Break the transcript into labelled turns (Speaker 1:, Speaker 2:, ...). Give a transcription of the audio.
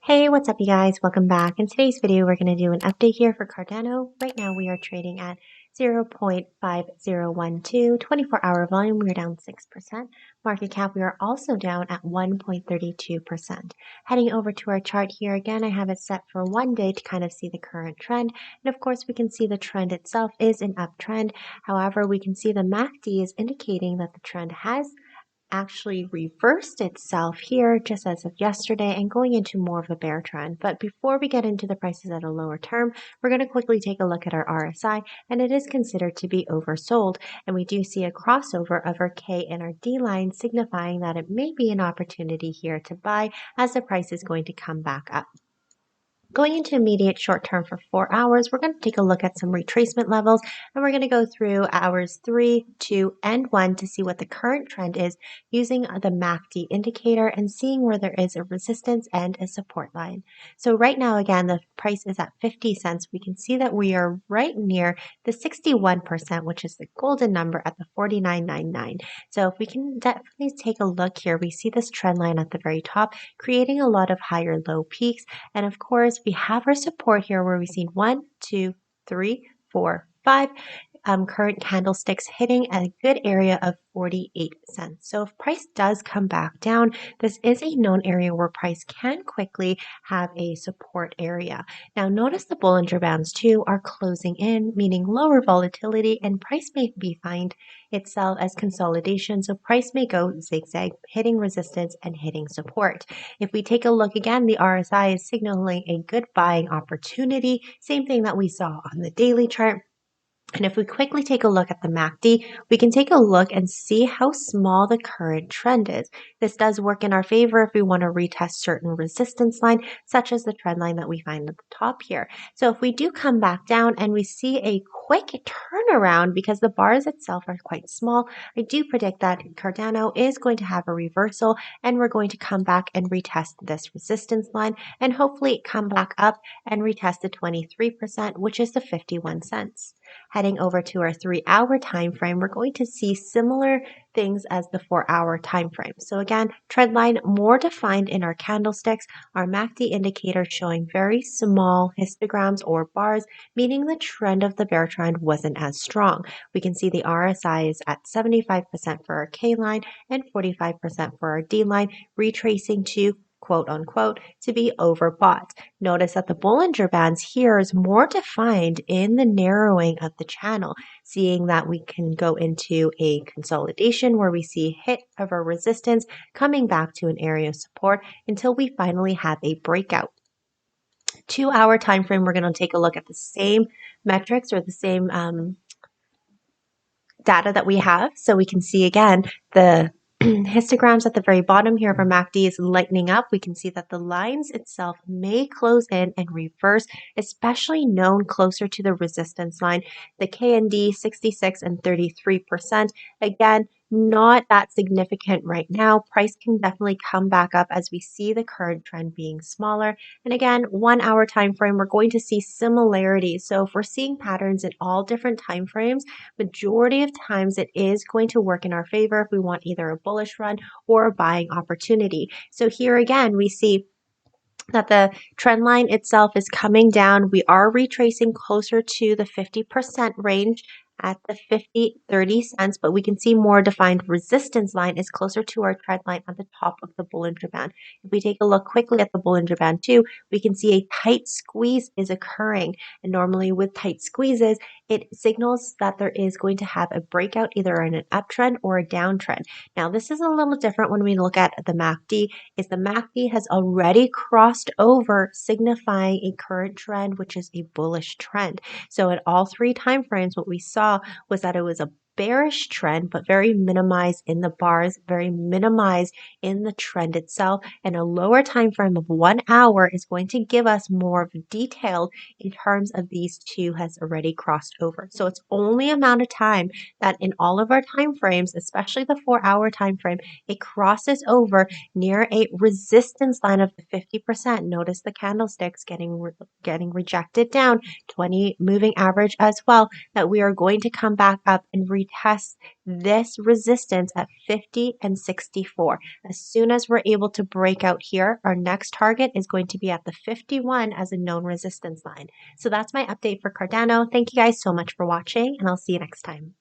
Speaker 1: Hey, what's up you guys? Welcome back. In today's video, we're going to do an update here for Cardano. Right now we are trading at 0.5012, 24-hour volume, we're down 6%. Market cap, we are also down at 1.32%. Heading over to our chart here again, I have it set for 1 day to kind of see the current trend. And of course, we can see the trend itself is an uptrend. However, we can see the MACD is indicating that the trend has actually reversed itself here just as of yesterday and going into more of a bear trend. But before we get into the prices at a lower term, we're going to quickly take a look at our RSI, and it is considered to be oversold. And we do see a crossover of our K and our D line, signifying that it may be an opportunity here to buy as the price is going to come back up. Going into immediate short term for 4 hours, we're going to take a look at some retracement levels, and we're going to go through hours 3, 2, and 1 to see what the current trend is using the MACD indicator and seeing where there is a resistance and a support line. So right now, again, the price is at 50 cents. We can see that we are right near the 61%, which is the golden number at the 49.99. So if we can definitely take a look here, we see this trend line at the very top, creating a lot of higher low peaks. And of course, we have our support here where we've seen 1, 2, 3, 4, 5 current candlesticks hitting a good area of 48 cents. So if price does come back down, this is a known area where price can quickly have a support area. Now notice the Bollinger Bands too are closing in, meaning lower volatility, and price may find itself as consolidation. So price may go zigzag, hitting resistance and hitting support. If we take a look again, the RSI is signaling a good buying opportunity. Same thing that we saw on the daily chart. And if we quickly take a look at the MACD, we can take a look and see how small the current trend is. This does work in our favor if we want to retest certain resistance line, such as the trend line that we find at the top here. So if we do come back down and we see a quick turnaround because the bars itself are quite small, I do predict that Cardano is going to have a reversal and we're going to come back and retest this resistance line and hopefully come back up and retest the 23%, which is the 51 cents. Heading over to our 3-hour time frame, we're going to see similar things as the 4-hour time frame. So again, trend line more defined in our candlesticks, our MACD indicator showing very small histograms or bars, meaning the trend of the bear trend wasn't as strong. We can see the RSI is at 75% for our K line and 45% for our D line, retracing to quote unquote, to be overbought. Notice that the Bollinger Bands here is more defined in the narrowing of the channel, seeing that we can go into a consolidation where we see hit of our resistance coming back to an area of support until we finally have a breakout. 2-hour time frame, we're going to take a look at the same metrics or the same data that we have. So we can see again the histograms at the very bottom here of our MACD is lightening up. We can see that the lines itself may close in and reverse, especially known closer to the resistance line. The KND 66 and 33%. Again, not that significant right now. Price can definitely come back up as we see the current trend being smaller. And again, 1-hour time frame, we're going to see similarities. So if we're seeing patterns in all different time frames, majority of times it is going to work in our favor if we want either a bullish run or a buying opportunity. So here again, we see that the trend line itself is coming down. We are retracing closer to the 50% range at the 30 cents, but we can see more defined resistance line is closer to our trend line at the top of the Bollinger Band. If we take a look quickly at the Bollinger Band too, we can see a tight squeeze is occurring. And normally with tight squeezes, it signals that there is going to have a breakout either in an uptrend or a downtrend. Now, this is a little different when we look at the MACD, is the MACD has already crossed over, signifying a current trend, which is a bullish trend. So at all 3 time frames, what we saw was that it was a bearish trend, but very minimized in the bars, very minimized in the trend itself. And a lower time frame of 1 hour is going to give us more of a detail in terms of these two has already crossed over. So it's only amount of time that in all of our time frames, especially the 4-hour time frame, it crosses over near a resistance line of the 50%. Notice the candlesticks getting rejected down, 20 moving average as well, that we are going to come back up and we test this resistance at 50 and 64. As soon as we're able to break out here, our next target is going to be at the 51 as a known resistance line. So that's my update for Cardano. Thank you guys so much for watching, and I'll see you next time.